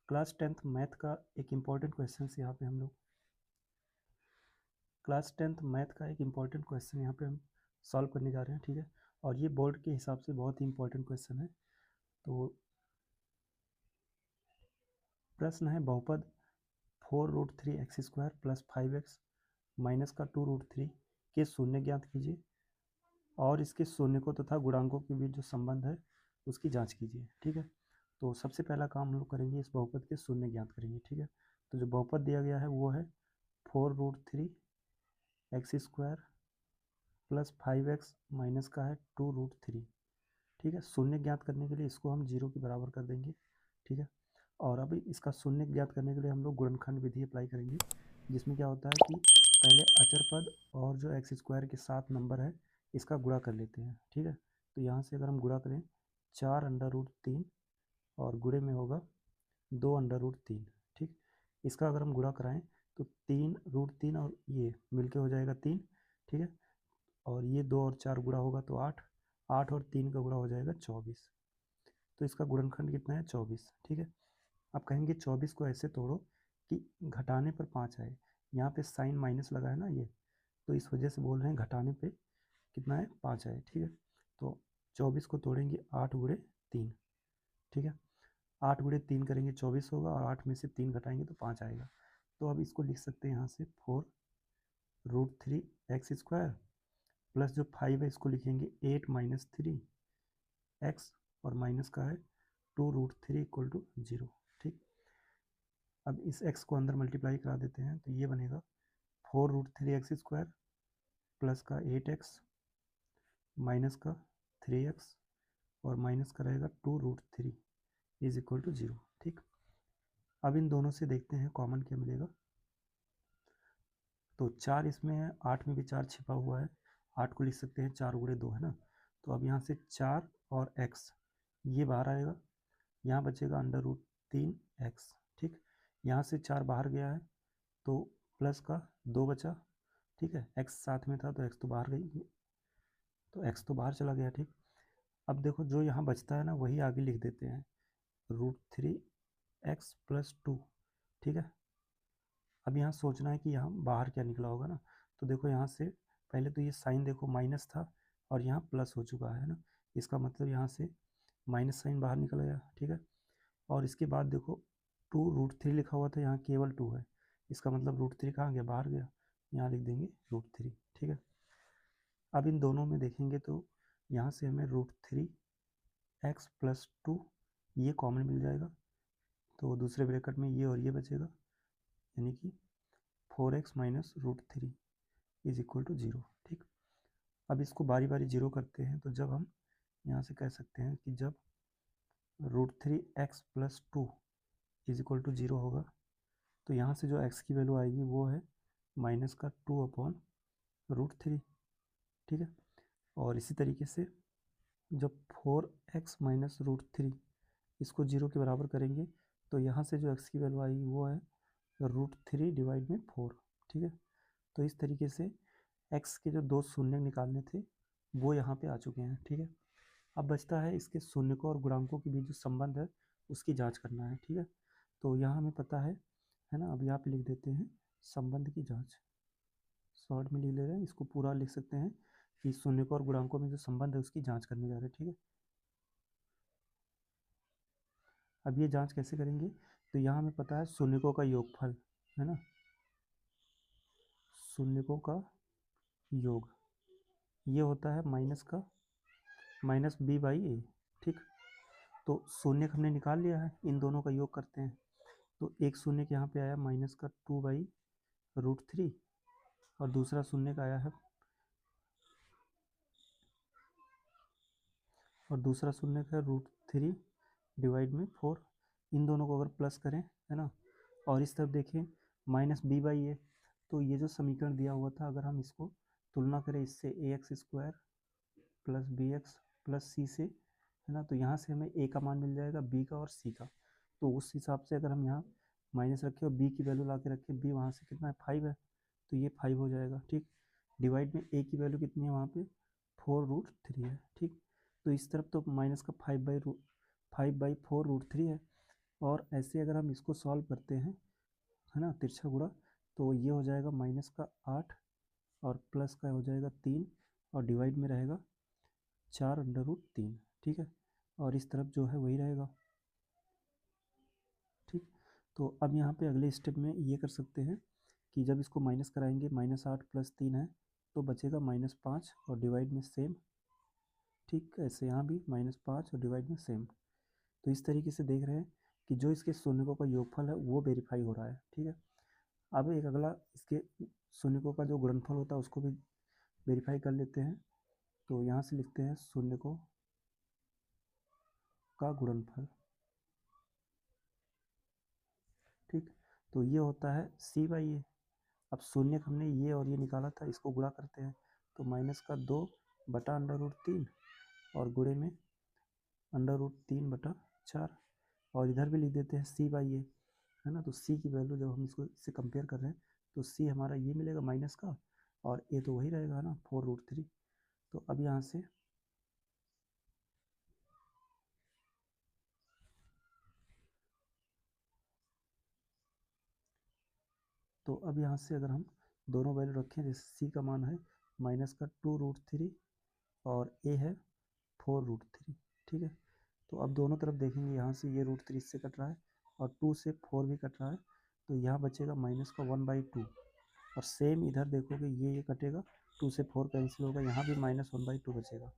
Class 10th math का एक important question यहाँ पे हम लोग क्लास 10th मैथ का एक इम्पॉर्टेंट क्वेश्चन यहाँ पे हम सॉल्व करने जा रहे हैं, ठीक है। और ये बोर्ड के हिसाब से बहुत ही इम्पॉर्टेंट क्वेश्चन है। तो प्रश्न है, बहुपद 4√3x² + 5x माइनस का 2√3 के शून्य ज्ञात कीजिए और इसके शून्यकों तथा गुणांकों के बीच जो संबंध है उसकी जांच कीजिए, ठीक है। तो सबसे पहला काम हम लोग करेंगे, इस बहुपद के शून्य ज्ञात करेंगे, ठीक है। तो जो बहुपद दिया गया है वो है 4√3x² + 5x माइनस का है 2√3, ठीक है। शून्य ज्ञात करने के लिए इसको हम 0 के बराबर कर देंगे, ठीक है। और अभी इसका शून्य ज्ञात करने के लिए हम लोग गुणनखंड विधि अप्लाई करेंगे, जिसमें क्या होता है कि पहले अचर पद और जो x² के साथ नंबर है इसका गुणा कर लेते हैं, ठीक है। तो यहाँ से अगर हम गुणा करें 4√3 और गुणे में होगा 2√3, ठीक। इसका अगर हम गुणा कराएं तो 3√3 और ये मिलके हो जाएगा 3, ठीक है। और ये 2 और 4 गुणा होगा तो 8, 8 और 3 का गुणा हो जाएगा 24। तो इसका गुणनखंड कितना है 24, ठीक है। आप कहेंगे 24 को ऐसे तोड़ो कि घटाने पर 5 आए, यहाँ पे साइन माइनस लगा है ना ये, तो इस वजह से बोल रहे हैं घटाने पे कितना है 5 आए, ठीक है। तो 24 को तोड़ेंगे 8 गुणे 3, ठीक है। 8 गुणे 3 करेंगे 24 होगा और 8 में से 3 घटाएंगे तो 5 आएगा। तो अब इसको लिख सकते हैं यहाँ से 4√3x² प्लस जो 5 है इसको लिखेंगे 8 - 3x और माइनस का है 2√3 = 0, ठीक। अब इस x को अंदर मल्टीप्लाई करा देते हैं तो ये बनेगा 4√3x² प्लस का 8x माइनस का 3x और माइनस का रहेगा 2√3 = 0, ठीक। अब इन दोनों से देखते हैं कॉमन क्या मिलेगा। तो 4 इसमें है, 8 में भी 4 छिपा हुआ है, 8 को लिख सकते हैं 4 गुणे 2, है ना। तो अब यहाँ से 4 और x ये बाहर आएगा, यहाँ बचेगा √3x, ठीक। यहाँ से 4 बाहर गया है तो प्लस का 2 बचा, ठीक है। x साथ में था तो x तो बाहर गई, तो x तो बाहर चला गया, ठीक। अब देखो जो यहाँ बचता है ना वही आगे लिख देते हैं, √3x + 2, ठीक है। अब यहाँ सोचना है कि यहाँ बाहर क्या निकला होगा ना। तो देखो यहाँ से पहले तो ये साइन देखो माइनस था और यहाँ प्लस हो चुका है ना, इसका मतलब यहाँ से माइनस साइन बाहर निकल गया, ठीक है। और इसके बाद देखो 2√3 लिखा हुआ था, यहाँ केवल 2 है, इसका मतलब √3 कहाँ गया, बाहर गया, यहाँ लिख देंगे √3, ठीक है। अब इन दोनों में देखेंगे तो यहाँ से हमें √3x + 2 ये कॉमन मिल जाएगा, तो दूसरे ब्रैकेट में ये और ये बचेगा, यानी कि 4x - √3 = 0, ठीक। अब इसको बारी बारी 0 करते हैं तो जब हम यहाँ से कह सकते हैं कि जब √3x + 2 = 0 होगा तो यहाँ से जो x की वैल्यू आएगी वो है माइनस का 2/√3, ठीक है। और इसी तरीके से जब 4x - √3 इसको 0 के बराबर करेंगे तो यहाँ से जो x की वैल्यू आएगी वो है √3/4, ठीक है। तो इस तरीके से x के जो 2 शून्य निकालने थे वो यहाँ पे आ चुके हैं, ठीक है। अब बचता है इसके शून्यकों और गुणांकों के बीच जो संबंध है उसकी जांच करना है, ठीक है। तो यहाँ हमें पता है ना। अब यहाँ पे लिख देते हैं संबंध की जांच, शॉर्ट में लिख ले रहे हैं, इसको पूरा लिख सकते हैं कि शून्यकों और गुणांकों में जो संबंध है उसकी जांच करने जा रहे हैं, ठीक है। अब ये जांच कैसे करेंगे, तो यहाँ हमें पता है शून्यकों का योगफल, है ना, शून्यकों का योग ये होता है -b/a, ठीक। तो शून्य हमने निकाल लिया है, इन दोनों का योग करते हैं तो एक शून्य के यहाँ पे आया -2/√3 और दूसरा शून्य का आया है √3/4। इन दोनों को अगर प्लस करें, है ना, और इस तरफ देखें -b/a, तो ये जो समीकरण दिया हुआ था अगर हम इसको तुलना करें इससे ax² + bx + c से, है ना, तो यहाँ से हमें a का मान मिल जाएगा, b का और c का। तो उस हिसाब से अगर हम यहाँ माइनस रखें और b की वैल्यू ला के रखें, b वहाँ से कितना है 5 है, तो ये 5 हो जाएगा, ठीक। डिवाइड में a की वैल्यू कितनी है वहाँ पे 4√3 है, ठीक। तो इस तरफ तो माइनस का 5/4√3 है और ऐसे अगर हम इसको सॉल्व करते हैं, है ना, तिरछा गुणा, तो ये हो जाएगा माइनस का 8 और प्लस का हो जाएगा 3 और डिवाइड में रहेगा 4√3। ठीक है, और इस तरफ जो है वही रहेगा। ठीक, तो अब यहाँ पे अगले स्टेप में ये कर सकते हैं कि जब इसको माइनस कराएंगे, -8 + 3 है तो बचेगा -5 और डिवाइड में सेम। ठीक, ऐसे यहाँ भी -5 और डिवाइड में सेम। तो इस तरीके से देख रहे हैं कि जो इसके शून्यकों का योगफल है वो वेरीफाई हो रहा है। ठीक है, अब एक अगला इसके शून्यकों का जो गुणनफल होता है उसको भी वेरीफाई कर लेते हैं। तो यहाँ से लिखते हैं शून्यकों का गुणनफल। ठीक, तो ये होता है C/A। अब शून्य हमने ये और ये निकाला था, इसको गुणा करते हैं तो -2/√3 और गुणे में √3/4 और इधर भी लिख देते हैं C/A, है ना। तो C की वैल्यू जब हम इससे कंपेयर कर रहे हैं तो C हमारा ये मिलेगा माइनस का, और A तो वही रहेगा ना 4√3। तो अब यहाँ से अगर हम दोनों वैल्यू रखें, जैसे C का मान है -2√3 और A है 4√3। ठीक है, तो अब दोनों तरफ देखेंगे, यहाँ से ये √3 इससे कट रहा है और 2 से 4 भी कट रहा है, तो यहाँ बचेगा -1/2। और सेम इधर देखोगे ये कटेगा, 2 से 4 कैंसिल होगा, यहाँ भी -1/2 बचेगा।